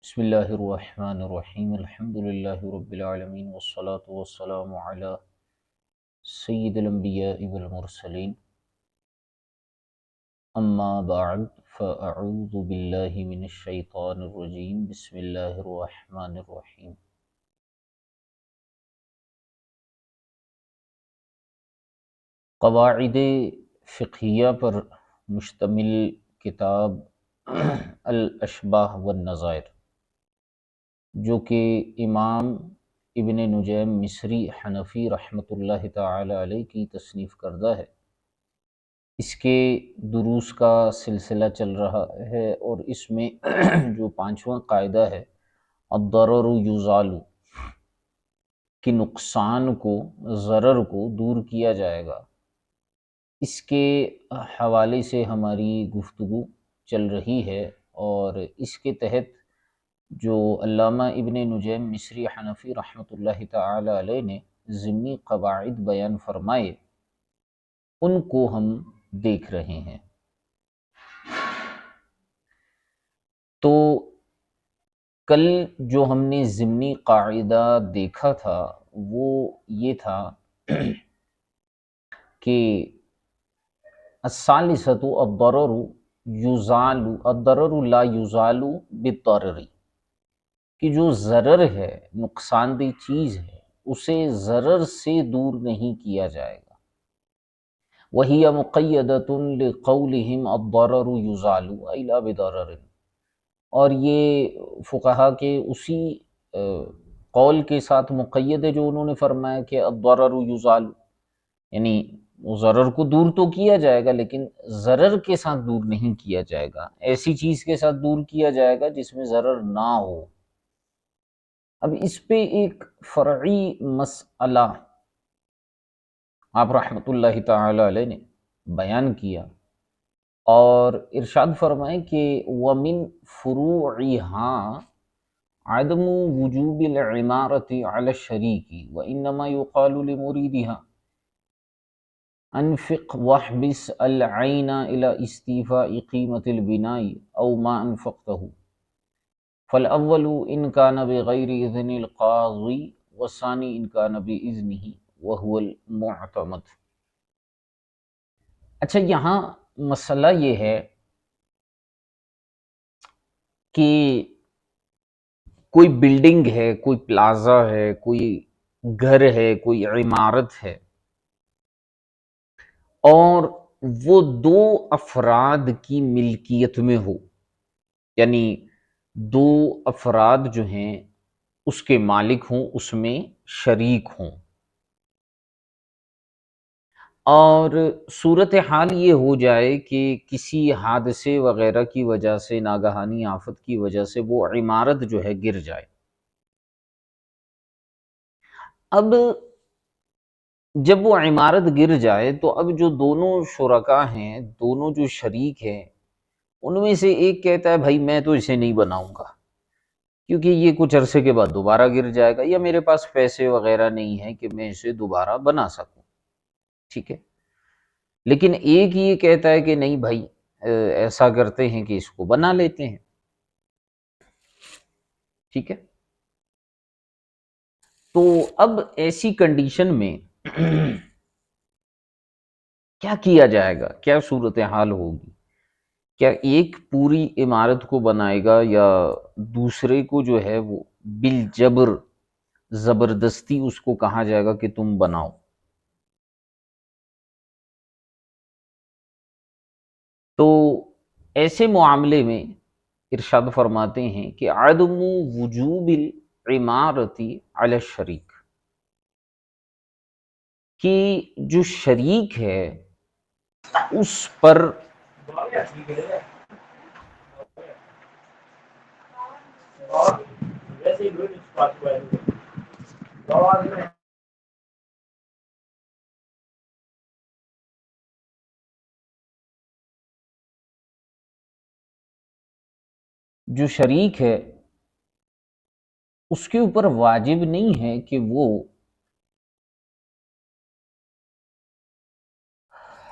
بسم اللہ الرحمن الرحیم الحمد للہ رب العالمین والصلاة والسلام علی سید الانبیاء والمرسلین اما بعد فاعوذ باللہ من الشیطان الرجیم بسم اللہ الرحمن الرحیم قواعد فقہیہ پر مشتمل کتاب الاشباہ والنظائر جو کہ امام ابن نجیم مصری حنفی رحمۃ اللہ تعالی علیہ کی تصنیف کردہ ہے، اس کے دروس کا سلسلہ چل رہا ہے، اور اس میں جو پانچواں قاعدہ ہے الضرر یزال، کہ نقصان کو، ضرر کو دور کیا جائے گا، اس کے حوالے سے ہماری گفتگو چل رہی ہے۔ اور اس کے تحت جو علامہ ابن نجیم مصری حنفی رحمۃ اللہ تعالی علیہ نے ضمنی قواعد بیان فرمائے، ان کو ہم دیکھ رہے ہیں۔ تو کل جو ہم نے ضمنی قاعدہ دیکھا تھا وہ یہ تھا کہ الثالثۃ الضرر یزال، الضرر لا یزال بالضرر، کہ جو ضرر ہے، نقصان دہ چیز ہے، اسے ضرر سے دور نہیں کیا جائے گا۔ وَهِيَ مُقَيَّدَةٌ لِقَوْلِهِمْ الضَّرَرُ يُزَالُ إِلَّا بِضَرَرٍ، اور یہ فقہا کے اسی قول کے ساتھ مقید ہے جو انہوں نے فرمایا کہ الضَّرَرُ يُزَالُ، یعنی ضرر کو دور تو کیا جائے گا لیکن ضرر کے ساتھ دور نہیں کیا جائے گا، ایسی چیز کے ساتھ دور کیا جائے گا جس میں ضرر نہ ہو۔ اب اس پہ ایک فرعی مسئلہ آپ رحمۃ اللہ تعالی علیہ نے بیان کیا اور ارشاد فرمائے کہ وَمِن فُرُوعِهَا عدم وجوب العمارة على الشریک وإنما يقال لمريدها انفق واحبس العین الى استیفاء قیمة البناء او ما انفقته، فالاول ان كان بغیر اذن القاضی والثانی ان كان باذنه وهو المعتمد۔ اچھا، یہاں مسئلہ یہ ہے کہ کوئی بلڈنگ ہے، کوئی پلازا ہے، کوئی گھر ہے، کوئی عمارت ہے، اور وہ دو افراد کی ملکیت میں ہو، یعنی دو افراد جو ہیں اس کے مالک ہوں، اس میں شریک ہوں، اور صورتحال یہ ہو جائے کہ کسی حادثے وغیرہ کی وجہ سے، ناگہانی آفت کی وجہ سے وہ عمارت جو ہے گر جائے۔ اب جب وہ عمارت گر جائے تو اب جو دونوں شرکا ہیں، دونوں جو شریک ہیں، ان میں سے ایک کہتا ہے بھائی میں تو اسے نہیں بناؤں گا کیونکہ یہ کچھ عرصے کے بعد دوبارہ گر جائے گا، یا میرے پاس پیسے وغیرہ نہیں ہیں کہ میں اسے دوبارہ بنا سکوں، ٹھیک ہے۔ لیکن ایک یہ کہتا ہے کہ نہیں بھائی، ایسا کرتے ہیں کہ اس کو بنا لیتے ہیں، ٹھیک ہے۔ تو اب ایسی کنڈیشن میں کیا کیا جائے گا، کیا صورتحال ہوگی؟ کیا ایک پوری عمارت کو بنائے گا یا دوسرے کو جو ہے وہ بالجبر، زبردستی اس کو کہا جائے گا کہ تم بناؤ؟ تو ایسے معاملے میں ارشاد فرماتے ہیں کہ عدم وجوب العمارتی علی الشریک، کہ جو شریک ہے اس پر جو شریک ہے اس کے اوپر واجب نہیں ہے کہ وہ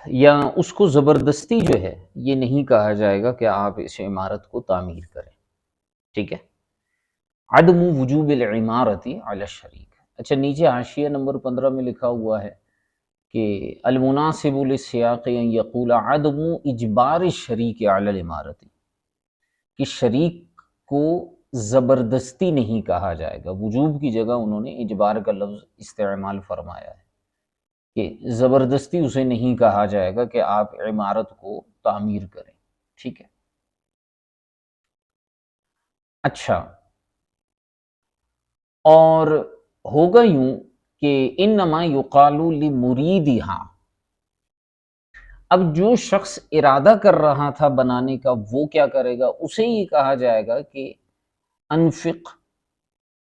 یا اس کو زبردستی جو ہے یہ نہیں کہا جائے گا کہ آپ اس عمارت کو تعمیر کریں، ٹھیک ہے۔ عدم وجوب العمارت علی الشریک۔ اچھا نیچے حاشیہ نمبر 15 میں لکھا ہوا ہے کہ المناسب للسیاق ان یقول عدم اجبار الشریک علی العمارت، کہ شریک کو زبردستی نہیں کہا جائے گا، وجوب کی جگہ انہوں نے اجبار کا لفظ استعمال فرمایا ہے کہ زبردستی اسے نہیں کہا جائے گا کہ آپ عمارت کو تعمیر کریں، ٹھیک ہے۔ اچھا، اور ہوگا یوں کہ انما یقال لمریدہا، اب جو شخص ارادہ کر رہا تھا بنانے کا وہ کیا کرے گا، اسے یہ کہا جائے گا کہ انفق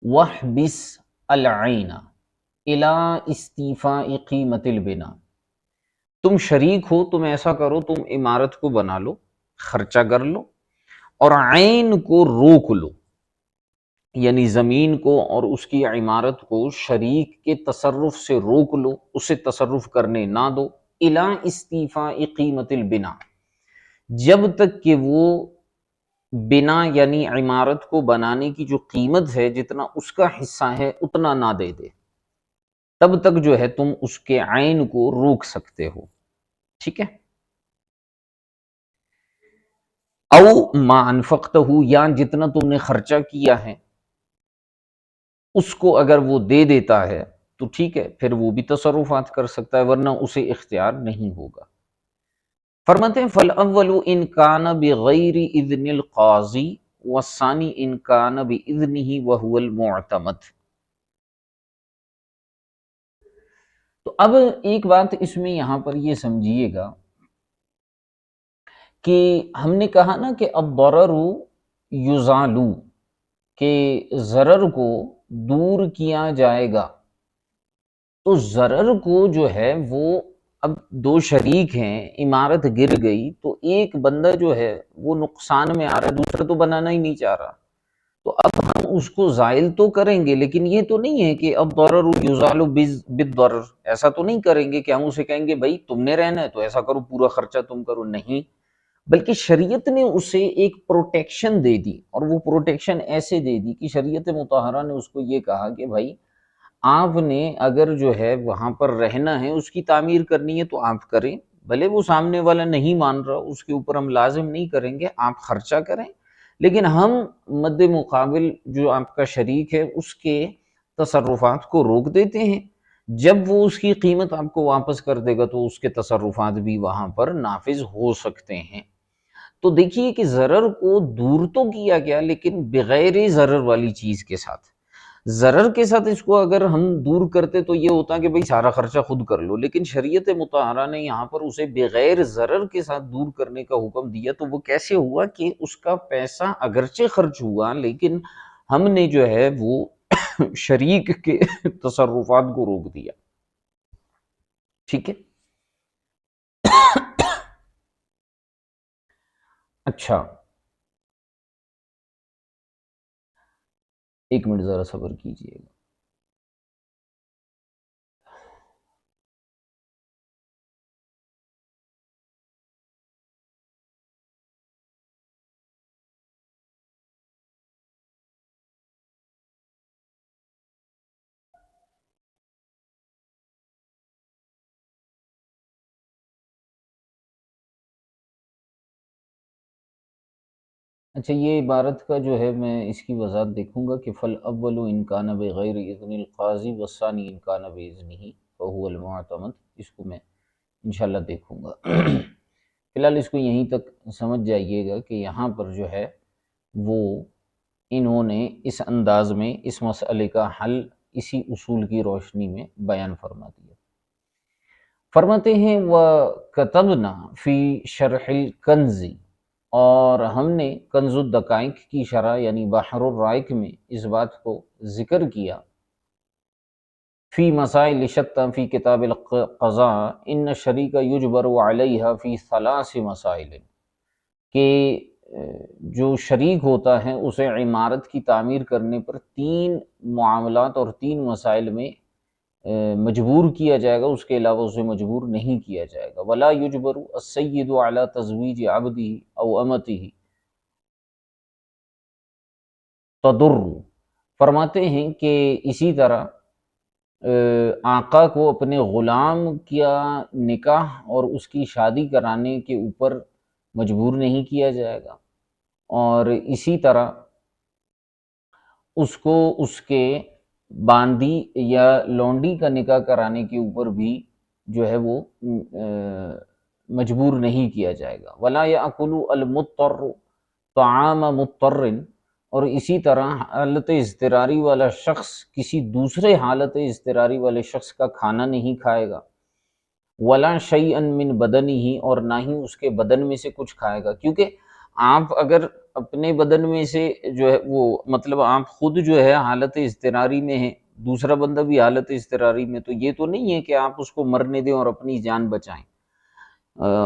وحبس العین الی استیفاء قیمت البنا، تم شریک ہو، تم ایسا کرو، تم عمارت کو بنا لو، خرچہ کر لو، اور عین کو روک لو، یعنی زمین کو اور اس کی عمارت کو شریک کے تصرف سے روک لو، اسے تصرف کرنے نہ دو، الی استیفاء قیمت البنا، جب تک کہ وہ بنا یعنی عمارت کو بنانے کی جو قیمت ہے جتنا اس کا حصہ ہے اتنا نہ دے دے، تب تک جو ہے تم اس کے عین کو روک سکتے ہو، ٹھیک ہے۔ او ما انفقتہ، یا جتنا تم نے خرچہ کیا ہے اس کو اگر وہ دے دیتا ہے تو ٹھیک ہے، پھر وہ بھی تصرفات کر سکتا ہے، ورنہ اسے اختیار نہیں ہوگا۔ فرماتے ہیں فالاول ان کان بغیر اذن القاضی والثانی ان کان باذنہ وہو المعتمد۔ تو اب ایک بات اس میں یہاں پر یہ سمجھیے گا کہ ہم نے کہا نا کہ الضرر یزال، کہ ضرر کو دور کیا جائے گا، تو ضرر کو جو ہے وہ اب دو شریک ہیں، عمارت گر گئی تو ایک بندہ جو ہے وہ نقصان میں آ رہا ہے، دوسرا تو بنانا ہی نہیں چاہ رہا، تو اب ہم اس کو زائل تو کریں گے، لیکن یہ تو نہیں ہے کہ اب ضرر یزال بالضرر، ایسا تو نہیں کریں گے کہ ہم اسے کہیں گے بھائی تم نے رہنا ہے تو ایسا کرو، پورا خرچہ تم کرو، نہیں، بلکہ شریعت نے اسے ایک پروٹیکشن دے دی، اور وہ پروٹیکشن ایسے دے دی کہ شریعت مطہرہ نے اس کو یہ کہا کہ بھائی آپ نے اگر جو ہے وہاں پر رہنا ہے، اس کی تعمیر کرنی ہے تو آپ کریں، بھلے وہ سامنے والا نہیں مان رہا، اس کے اوپر ہم لازم نہیں کریں گے، آپ خرچہ کریں، لیکن ہم مد مقابل جو آپ کا شریک ہے اس کے تصرفات کو روک دیتے ہیں، جب وہ اس کی قیمت آپ کو واپس کر دے گا تو اس کے تصرفات بھی وہاں پر نافذ ہو سکتے ہیں۔ تو دیکھیے کہ ضرر کو دور تو کیا گیا، لیکن بغیر ضرر والی چیز کے ساتھ، ضرر کے ساتھ اس کو اگر ہم دور کرتے تو یہ ہوتا کہ بھئی سارا خرچہ خود کر لو، لیکن شریعت مطہرہ نے یہاں پر اسے بغیر ضرر کے ساتھ دور کرنے کا حکم دیا، تو وہ کیسے ہوا کہ اس کا پیسہ اگرچہ خرچ ہوا لیکن ہم نے جو ہے وہ شریک کے تصرفات کو روک دیا، ٹھیک ہے۔ اچھا، ایک منٹ ذرا صبر کیجئے گا۔ اچھا، یہ عبارت کا جو ہے میں اس کی وضاحت دیکھوں گا کہ فَالْأَوَّلُ إِنْ كَانَ بِغَيْرِ إِذْنِ الْقَاضِي وَالثَّانِي إِنْ كَانَ بِإِذْنِهِ فَهُوَ الْمُعْتَمَدُ، اس کو میں انشاءاللہ دیکھوں گا۔ فی الحال اس کو یہیں تک سمجھ جائیے گا کہ یہاں پر جو ہے وہ انہوں نے اس انداز میں اس مسئلے کا حل اسی اصول کی روشنی میں بیان فرما دیا۔ فرماتے ہیں وَكَتَبْنَا فِي شَرْحِ الْكَنْزِ، اور ہم نے کنز الدقائق کی شرح یعنی بحر الرائق میں اس بات کو ذکر کیا، فی مسائل شتیٰ فی کتاب القضاء ان شریک یجبر علیہ فی ثلاث مسائل، کہ جو شریک ہوتا ہے اسے عمارت کی تعمیر کرنے پر تین معاملات اور تین مسائل میں مجبور کیا جائے گا، اس کے علاوہ اسے مجبور نہیں کیا جائے گا۔ ولا یجبر السید علی تزویج عبدہ او امتہ تضر، فرماتے ہیں کہ اسی طرح آقا کو اپنے غلام کا نکاح اور اس کی شادی کرانے کے اوپر مجبور نہیں کیا جائے گا، اور اسی طرح اس کو اس کے باندی یا لونڈی کا نکاح کرانے کے اوپر بھی جو ہے وہ مجبور نہیں کیا جائے گا۔ وَلَا يَأْكُلُ الْمُضْطَرُّ طَعَامَ مُضْطَرٍ، اور اسی طرح حالت اضطراری والا شخص کسی دوسرے حالت اضطراری والے شخص کا کھانا نہیں کھائے گا۔ وَلَا شَيْئًا مِّن بَدَنِهِ، اور نہ ہی اس کے بدن میں سے کچھ کھائے گا، کیونکہ آپ اگر اپنے بدن میں سے جو ہے وہ مطلب آپ خود جو ہے حالت اضطراری میں ہیں، دوسرا بندہ بھی حالت اضطراری میں، تو یہ تو نہیں ہے کہ آپ اس کو مرنے دیں اور اپنی جان بچائیں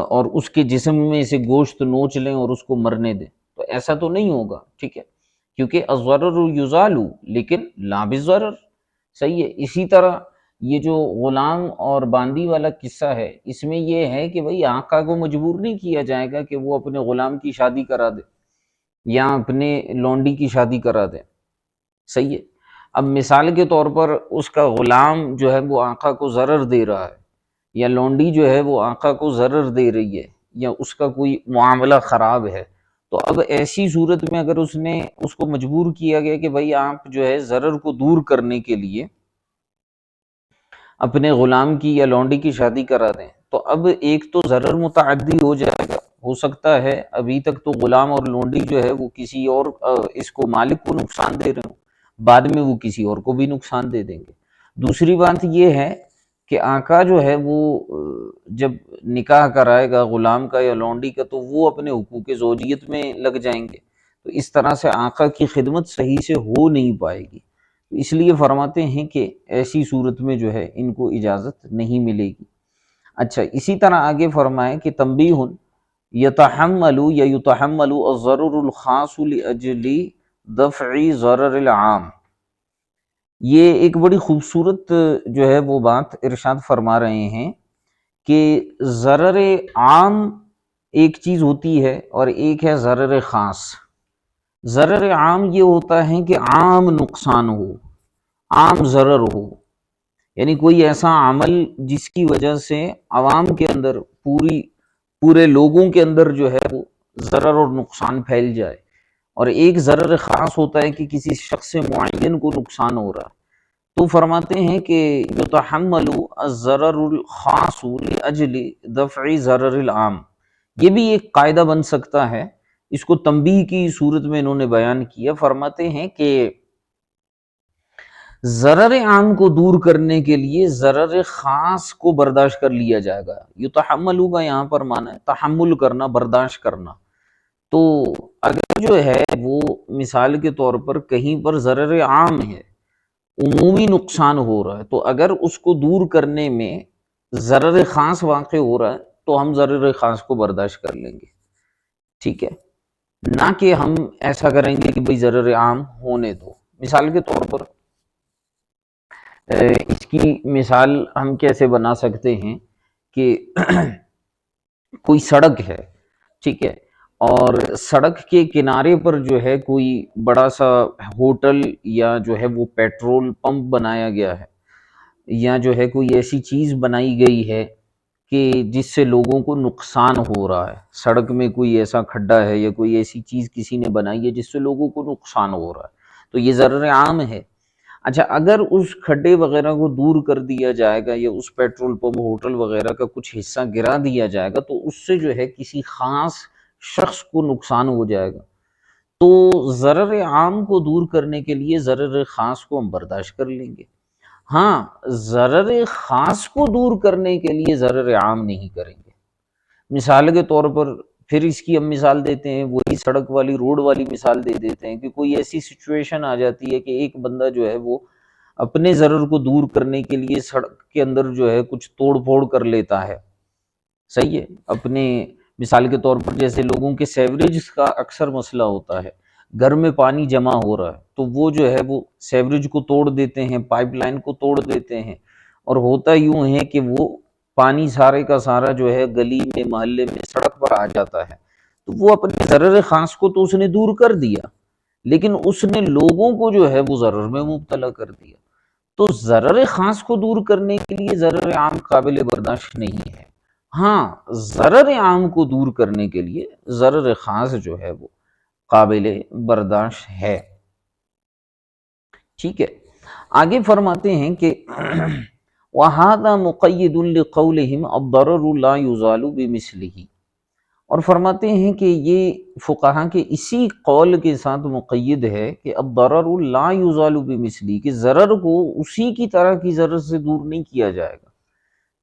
اور اس کے جسم میں سے گوشت نوچ لیں اور اس کو مرنے دیں، تو ایسا تو نہیں ہوگا، ٹھیک ہے، کیونکہ الضرر یزال لیکن لا بالضرر، صحیح ہے۔ اسی طرح یہ جو غلام اور باندی والا قصہ ہے، اس میں یہ ہے کہ بھئی آقا کو مجبور نہیں کیا جائے گا کہ وہ اپنے غلام کی شادی کرا دے یا اپنے لونڈی کی شادی کرا دے، صحیح ہے۔ اب مثال کے طور پر اس کا غلام جو ہے وہ آقا کو ضرر دے رہا ہے، یا لونڈی جو ہے وہ آقا کو ضرر دے رہی ہے، یا اس کا کوئی معاملہ خراب ہے، تو اب ایسی صورت میں اگر اس کو مجبور کیا گیا کہ بھئی آپ جو ہے ضرر کو دور کرنے کے لیے اپنے غلام کی یا لونڈی کی شادی کرا دیں، تو اب ایک تو ضرر متعدی ہو جائے گا، ہو سکتا ہے ابھی تک تو غلام اور لونڈی جو ہے وہ کسی اور اس کو مالک کو نقصان دے رہے ہوں، بعد میں وہ کسی اور کو بھی نقصان دے دیں گے۔ دوسری بات یہ ہے کہ آقا جو ہے وہ جب نکاح کرائے گا غلام کا یا لونڈی کا تو وہ اپنے حقوق زوجیت میں لگ جائیں گے، تو اس طرح سے آقا کی خدمت صحیح سے ہو نہیں پائے گی، اس لیے فرماتے ہیں کہ ایسی صورت میں جو ہے ان کو اجازت نہیں ملے گی۔ اچھا، اسی طرح آگے فرمائے کہ تنبیہ یتحمل یا یتحمل الضرر الخاص لاجل دفع ضرر العام، یہ ایک بڑی خوبصورت جو ہے وہ بات ارشاد فرما رہے ہیں کہ ضرر عام ایک چیز ہوتی ہے اور ایک ہے ضرر خاص۔ ضرر عام یہ ہوتا ہے کہ عام نقصان ہو، عام ضرر ہو، یعنی کوئی ایسا عمل جس کی وجہ سے عوام کے اندر پورے لوگوں کے اندر جو ہے وہ ضرر اور نقصان پھیل جائے، اور ایک ضرر خاص ہوتا ہے کہ کسی شخص معین کو نقصان ہو رہا ہے، تو فرماتے ہیں کہ یتحمل الضرر الخاص لاجل دفع ضرر العام، یہ بھی ایک قاعدہ بن سکتا ہے، اس کو تنبیہ کی صورت میں انہوں نے بیان کیا۔ فرماتے ہیں کہ ضرر عام کو دور کرنے کے لیے ضرر خاص کو برداشت کر لیا جائے گا۔ یتحملو کا یہاں پر معنی ہے تحمل کرنا، برداشت کرنا، تو اگر جو ہے وہ مثال کے طور پر کہیں پر ضرر عام ہے، عمومی نقصان ہو رہا ہے، تو اگر اس کو دور کرنے میں ضرر خاص واقع ہو رہا ہے تو ہم ضرر خاص کو برداشت کر لیں گے، ٹھیک ہے، نہ کہ ہم ایسا کریں گے کہ بھئی ضرر عام ہونے دو۔ مثال کے طور پر اس کی مثال ہم کیسے بنا سکتے ہیں کہ کوئی سڑک ہے، ٹھیک ہے، اور سڑک کے کنارے پر جو ہے کوئی بڑا سا ہوٹل یا جو ہے وہ پیٹرول پمپ بنایا گیا ہے، یا جو ہے کوئی ایسی چیز بنائی گئی ہے کہ جس سے لوگوں کو نقصان ہو رہا ہے، سڑک میں کوئی ایسا کھڈا ہے یا کوئی ایسی چیز کسی نے بنائی ہے جس سے لوگوں کو نقصان ہو رہا ہے، تو یہ ضرر عام ہے۔ اچھا، اگر اس کھڈے وغیرہ کو دور کر دیا جائے گا یا اس پیٹرول پمپ ہوٹل وغیرہ کا کچھ حصہ گرا دیا جائے گا تو اس سے جو ہے کسی خاص شخص کو نقصان ہو جائے گا، تو ضرر عام کو دور کرنے کے لیے ضرر خاص کو ہم برداشت کر لیں گے، ہاں ضرر خاص کو دور کرنے کے لیے ضرر عام نہیں کریں گے۔ مثال کے طور پر پھر اس کی ہم مثال دیتے ہیں، وہی سڑک والی روڈ والی مثال دے دیتے ہیں کہ کوئی ایسی سچویشن آ جاتی ہے کہ ایک بندہ جو ہے وہ اپنے ضرر کو دور کرنے کے لیے سڑک کے اندر جو ہے کچھ توڑ پھوڑ کر لیتا ہے، صحیح ہے، اپنے مثال کے طور پر جیسے لوگوں کے سیوریج کا اکثر مسئلہ ہوتا ہے، گھر میں پانی جمع ہو رہا ہے تو وہ جو ہے وہ سیوریج کو توڑ دیتے ہیں، پائپ لائن کو توڑ دیتے ہیں، اور ہوتا یوں ہے کہ وہ پانی سارے کا سارا جو ہے گلی میں، محلے میں، سڑک پر آ جاتا ہے، تو وہ اپنے ضرر خاص کو تو اس نے دور کر دیا، لیکن اس نے لوگوں کو جو ہے وہ ضرر میں مبتلا کر دیا۔ تو ضرر خاص کو دور کرنے کے لیے ضرر عام قابل برداشت نہیں ہے، ہاں ضرر عام کو دور کرنے کے لیے ضرر خاص جو ہے وہ قابل برداشت ہے۔ ٹھیک ہے، آگے فرماتے ہیں کہ وَهَذَا مُقَيِّدٌ لِقَوْلِهِمْ الضَّرَرُ لَا يُزَالُ بِمِثْلِهِ، اور فرماتے ہیں کہ یہ فقہا کے اسی قول کے ساتھ مقید ہے کہ الضرر لا یزال بمثلی، کہ ضرر کو اسی کی طرح کی ضرر سے دور نہیں کیا جائے گا۔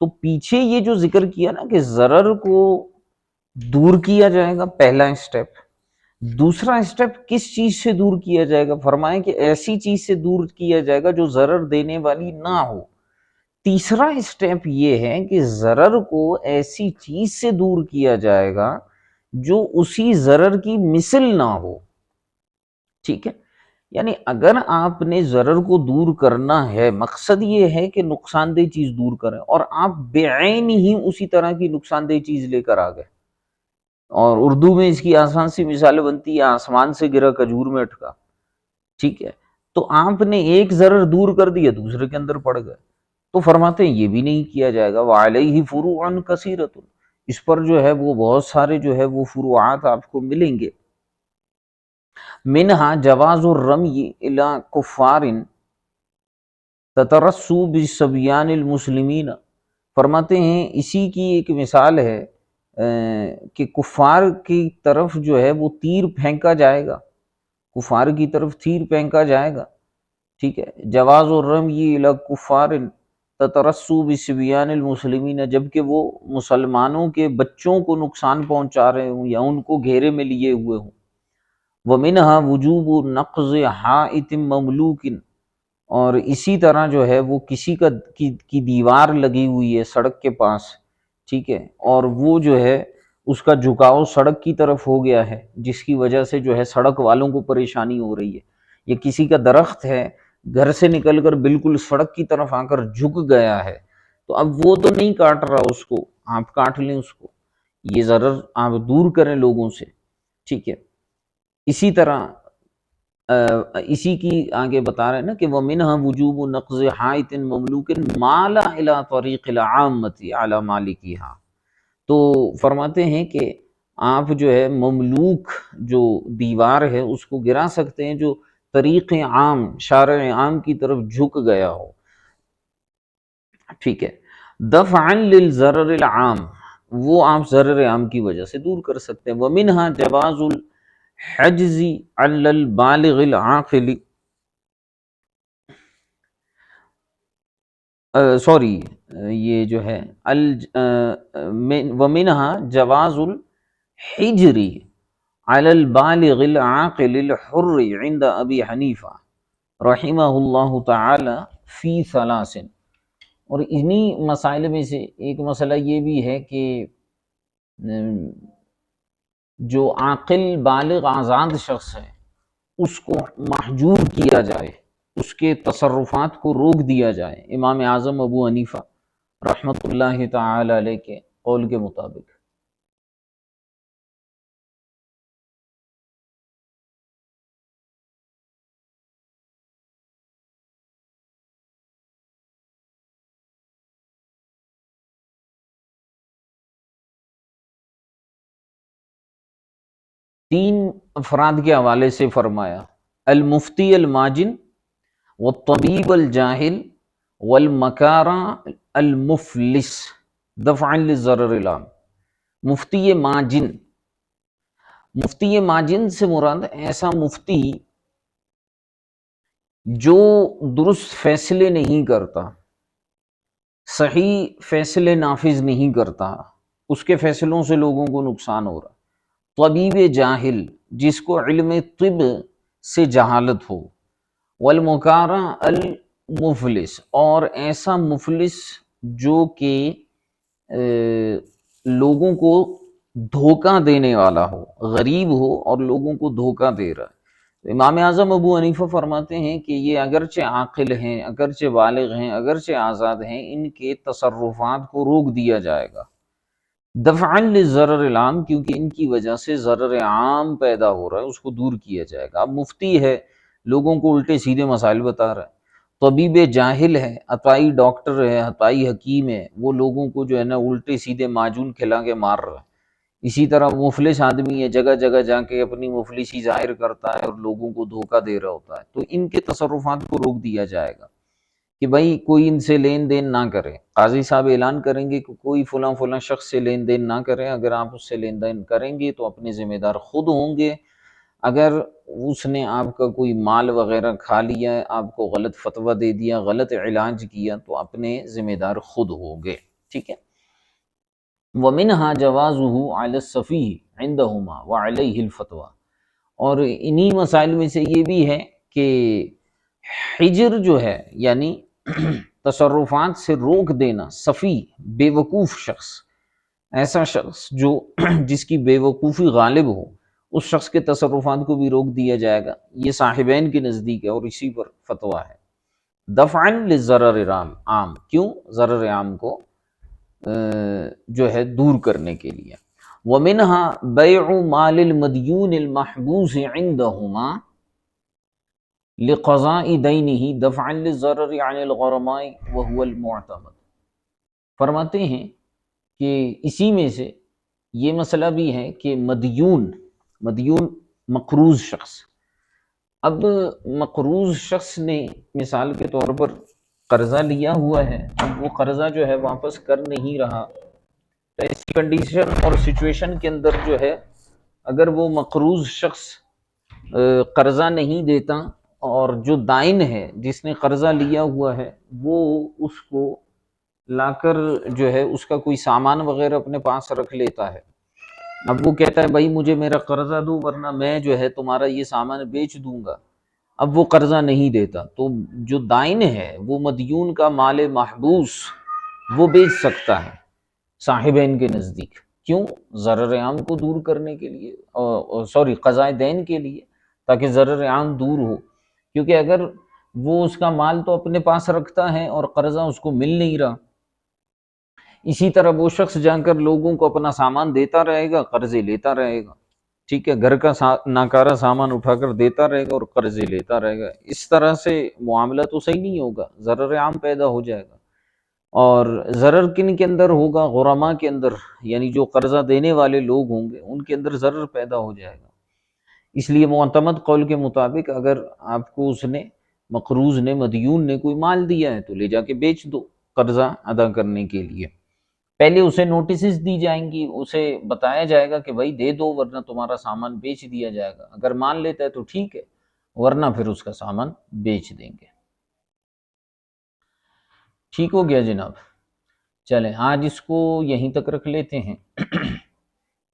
تو پیچھے یہ جو ذکر کیا نا کہ ضرر کو دور کیا جائے گا، پہلا اسٹیپ، دوسرا اسٹیپ کس چیز سے دور کیا جائے گا؟ فرمائیں کہ ایسی چیز سے دور کیا جائے گا جو ضرر دینے والی نہ ہو۔ تیسرا اسٹیپ یہ ہے کہ ضرر کو ایسی چیز سے دور کیا جائے گا جو اسی ضرر کی مثل نہ ہو۔ ٹھیک ہے، یعنی اگر آپ نے ضرر کو دور کرنا ہے، مقصد یہ ہے کہ نقصان دہ چیز دور کریں، اور آپ بعین ہی اسی طرح کی نقصان دہ چیز لے کر آ گئے، اور اردو میں اس کی آسان سی مثال بنتی ہے آسمان سے گرا کھجور میں اٹکا۔ ٹھیک ہے، تو آپ نے ایک ضرر دور کر دیا، دوسرے کے اندر پڑ گئے۔ تو فرماتے ہیں یہ بھی نہیں کیا جائے گا۔ وَعَلَيْهِ فُرُوعٌ كَثِيرَةٌ، اس پر جو ہے وہ بہت سارے جو ہے وہ فروعات آپ کو ملیں گے۔ منہا جواز الرمی الی کفار تترسو بصبیان المسلمین، فرماتے ہیں اسی کی ایک مثال ہے کہ کفار کی طرف جو ہے وہ تیر پھینکا جائے گا، کفار کی طرف تیر پھینکا جائے گا۔ ٹھیک ہے، جواز الرمی الی کفار تترسو بصبیان المسلمین، جبکہ وہ مسلمانوں کے بچوں کو نقصان پہنچا رہے ہوں یا ان کو گھیرے میں لیے ہوئے ہوں۔ وَمِنْهَا وُجُوبُ نَقْضِ حَائِطٍ مَمْلُوكٍ، اور اسی طرح جو ہے وہ کسی کی دیوار لگی ہوئی ہے سڑک کے پاس، ٹھیک ہے، اور وہ جو ہے اس کا جھکاؤ سڑک کی طرف ہو گیا ہے، جس کی وجہ سے جو ہے سڑک والوں کو پریشانی ہو رہی ہے، یا کسی کا درخت ہے گھر سے نکل کر بالکل سڑک کی طرف آ کر جھک گیا ہے، تو اب وہ تو نہیں کاٹ رہا اس کو، آپ کاٹ لیں اس کو، یہ ضرر آپ دور کریں لوگوں سے۔ ٹھیک ہے، اسی طرح اسی کی آگے بتا رہے ہیں نا کہ وَمِنْهَا وُجُوبُ نَقْضِ حَائِطٍ مَمْلُوكٍ مَالَ إِلَىٰ طَرِيقِ الْعَامَّةِ عَلَىٰ مَالِكِهَا، تو فرماتے ہیں کہ آپ جو ہے مملوک جو دیوار ہے اس کو گرا سکتے ہیں جو طریق عام، شارع عام کی طرف جھک گیا ہو۔ ٹھیک ہے، دفعا للضرر العام، وہ آپ ضرر عام کی وجہ سے دور کر سکتے ہیں۔ وَمِنْهَا جواز الحجز علی البالغ العاقل، سوری یہ جو ہے وَمِنْهَا جواز الحجر علی البالغ العاقل الحر عند ابی حنیفہ رحمہ اللہ تعالی فی ثلاث، اور انہی مسائل میں سے ایک مسئلہ یہ بھی ہے کہ جو عاقل بالغ آزاد شخص ہے اس کو محجور کیا جائے، اس کے تصرفات کو روک دیا جائے، امام اعظم ابو حنیفہ رحمۃ اللہ تعالی علیہ کے قول کے مطابق۔ 3 افراد کے حوالے سے فرمایا، المفتی الماجن والطبیب الجاہل والمکارہ المفلس دفعا للضرر العام۔ مفتی ماجن، مفتی ماجن سے مراد ایسا مفتی جو درست فیصلے نہیں کرتا، صحیح فیصلے نافذ نہیں کرتا، اس کے فیصلوں سے لوگوں کو نقصان ہو رہا۔ طبیب جاہل، جس کو علم طب سے جہالت ہو، والمکارہ المفلس، اور ایسا مفلس جو کہ لوگوں کو دھوکہ دینے والا ہو، غریب ہو اور لوگوں کو دھوکہ دے رہا ہے۔ امام اعظم ابو حنیفہ فرماتے ہیں کہ یہ اگرچہ عاقل ہیں، اگرچہ بالغ ہیں، اگرچہ آزاد ہیں، ان کے تصرفات کو روک دیا جائے گا، دفعا للضرر العام، کیونکہ ان کی وجہ سے ضرر عام پیدا ہو رہا ہے، اس کو دور کیا جائے گا۔ اب مفتی ہے، لوگوں کو الٹے سیدھے مسائل بتا رہا ہے، طبیب جاہل ہے، عطائی ڈاکٹر ہے، عطائی حکیم ہے، وہ لوگوں کو جو ہے نا الٹے سیدھے معجون کھلا کے مار رہا ہے۔ اسی طرح مفلس آدمی ہے، جگہ جگہ جا کے اپنی مفلسی ظاہر کرتا ہے اور لوگوں کو دھوکہ دے رہا ہوتا ہے، تو ان کے تصرفات کو روک دیا جائے گا کہ بھائی کوئی ان سے لین دین نہ کرے۔ قاضی صاحب اعلان کریں گے کہ کوئی فلاں فلاں شخص سے لین دین نہ کریں، اگر آپ اس سے لین دین کریں گے تو اپنے ذمہ دار خود ہوں گے، اگر اس نے آپ کا کوئی مال وغیرہ کھا لیا، آپ کو غلط فتویٰ دے دیا، غلط علاج کیا، تو اپنے ذمہ دار خود ہوں گے، ٹھیک ہے۔ وَمِنْهَا جَوَازُهُ عَلَى السَّفِيهِ عِنْدَهُمَا وَعَلَيْهِ الْفَتْوَى، اور انہی مسائل میں سے یہ بھی ہے کہ حجر جو ہے یعنی تصرفات سے روک دینا، صفی بے وقوف شخص، ایسا شخص جو جس کی بے وقوفی غالب ہو، اس شخص کے تصرفات کو بھی روک دیا جائے گا، یہ صاحبین کے نزدیک ہے اور اسی پر فتویٰ ہے۔ دفعا للضرر عام، کیوں؟ ضرر عام کو جو ہے دور کرنے کے لیے۔ وَمِنْهَا بَيْعُ مَالِ الْمَدْيُونِ الْمَحْبُوسِ عِنْدَهُمَا لِقَضَاءِ دَيْنِهِ دَفْعًا لِلضَّرَرِ عَنِ الْغُرَمَاءِ وَهُوَ الْمُعْتَمَدُ۔ فرماتے ہیں کہ اسی میں سے یہ مسئلہ بھی ہے کہ مدیون مقروض شخص، اب مقروض شخص نے مثال کے طور پر قرضہ لیا ہوا ہے، اب وہ قرضہ جو ہے واپس کر نہیں رہا، تو اس کنڈیشن اور سچویشن کے اندر جو ہے اگر وہ مقروض شخص قرضہ نہیں دیتا اور جو دائن ہے جس نے قرضہ لیا ہوا ہے وہ اس کو لا کر جو ہے اس کا کوئی سامان وغیرہ اپنے پاس رکھ لیتا ہے، اب وہ کہتا ہے بھائی مجھے میرا قرضہ دو ورنہ میں جو ہے تمہارا یہ سامان بیچ دوں گا، اب وہ قرضہ نہیں دیتا، تو جو دائن ہے وہ مدیون کا مال محبوس وہ بیچ سکتا ہے صاحبین کے نزدیک، کیوں؟ ضرر عام کو دور کرنے کے لیے، سوری قضاء دین کے لیے، تاکہ ضرر عام دور ہو، کیونکہ اگر وہ اس کا مال تو اپنے پاس رکھتا ہے اور قرضہ اس کو مل نہیں رہا، اسی طرح وہ شخص جا کر لوگوں کو اپنا سامان دیتا رہے گا، قرضے لیتا رہے گا، ٹھیک ہے، گھر کا ناکارہ سامان اٹھا کر دیتا رہے گا اور قرضے لیتا رہے گا، اس طرح سے معاملہ تو صحیح نہیں ہوگا، ضرر عام پیدا ہو جائے گا۔ اور ضرر کن کے اندر ہوگا؟ غرما کے اندر، یعنی جو قرضہ دینے والے لوگ ہوں گے ان کے اندر ضرر پیدا ہو جائے گا۔ اس لیے معتمد قول کے مطابق اگر آپ کو اس نے مقروض نے مدیون نے کوئی مال دیا ہے تو لے جا کے بیچ دو قرضہ ادا کرنے کے لیے، پہلے اسے نوٹسز دی جائیں گی، اسے بتایا جائے گا کہ بھائی دے دو ورنہ تمہارا سامان بیچ دیا جائے گا، اگر مان لیتا ہے تو ٹھیک ہے ورنہ پھر اس کا سامان بیچ دیں گے۔ ٹھیک ہو گیا جناب، چلیں آج اس کو یہیں تک رکھ لیتے ہیں،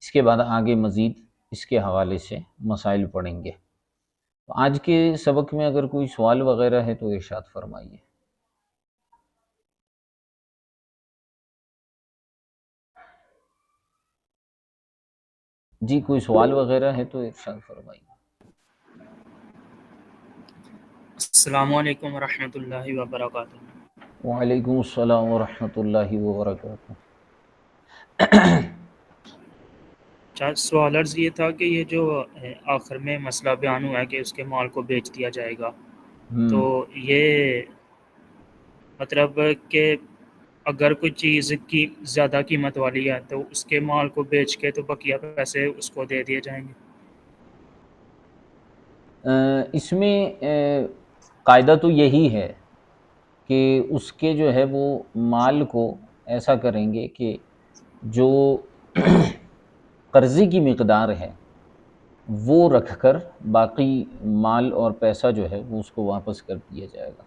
اس کے بعد آگے مزید اس کے حوالے سے مسائل پڑھیں گے۔ تو آج کے سبق میں اگر کوئی سوال وغیرہ ہے تو ارشاد فرمائیے۔ جی کوئی سوال وغیرہ ہے تو ارشاد فرمائیے۔ السلام علیکم ورحمۃ اللہ وبرکاتہ۔ وعلیکم السلام ورحمۃ اللہ وبرکاتہ۔ اچھا، سوال عرض یہ تھا کہ یہ جو آخر میں مسئلہ بیان ہوا ہے کہ اس کے مال کو بیچ دیا جائے گا، تو یہ مطلب کہ اگر کوئی چیز کی زیادہ قیمت والی ہے تو اس کے مال کو بیچ کے تو بقیہ پیسے اس کو دے دیے جائیں گے؟ اس میں قاعدہ تو یہی ہے کہ اس کے جو ہے وہ مال کو ایسا کریں گے کہ جو قرضے کی مقدار ہے وہ رکھ کر باقی مال اور پیسہ جو ہے وہ اس کو واپس کر دیا جائے گا۔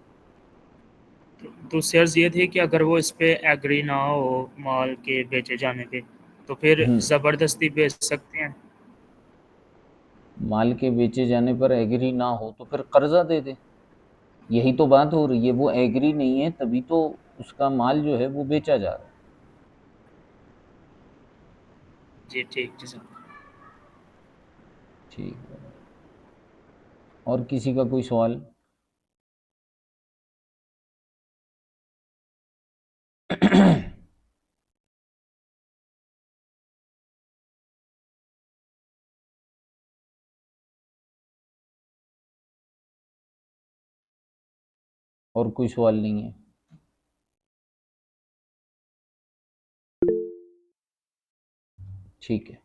دوسری عرض یہ تھی کہ اگر وہ اس پہ ایگری نہ ہو مال کے بیچے جانے پہ تو پھر زبردستی بیچ سکتے ہیں؟ مال کے بیچے جانے پر ایگری نہ ہو تو پھر قرضہ دے دے، یہی تو بات ہو رہی ہے، وہ ایگری نہیں ہے تبھی تو اس کا مال جو ہے وہ بیچا جا رہا ہے۔ جی ٹھیک، جزاک اللہ۔ ٹھیک ہے، اور کسی کا کوئی سوال؟ اور کوئی سوال نہیں ہے؟ ٹھیک ہے۔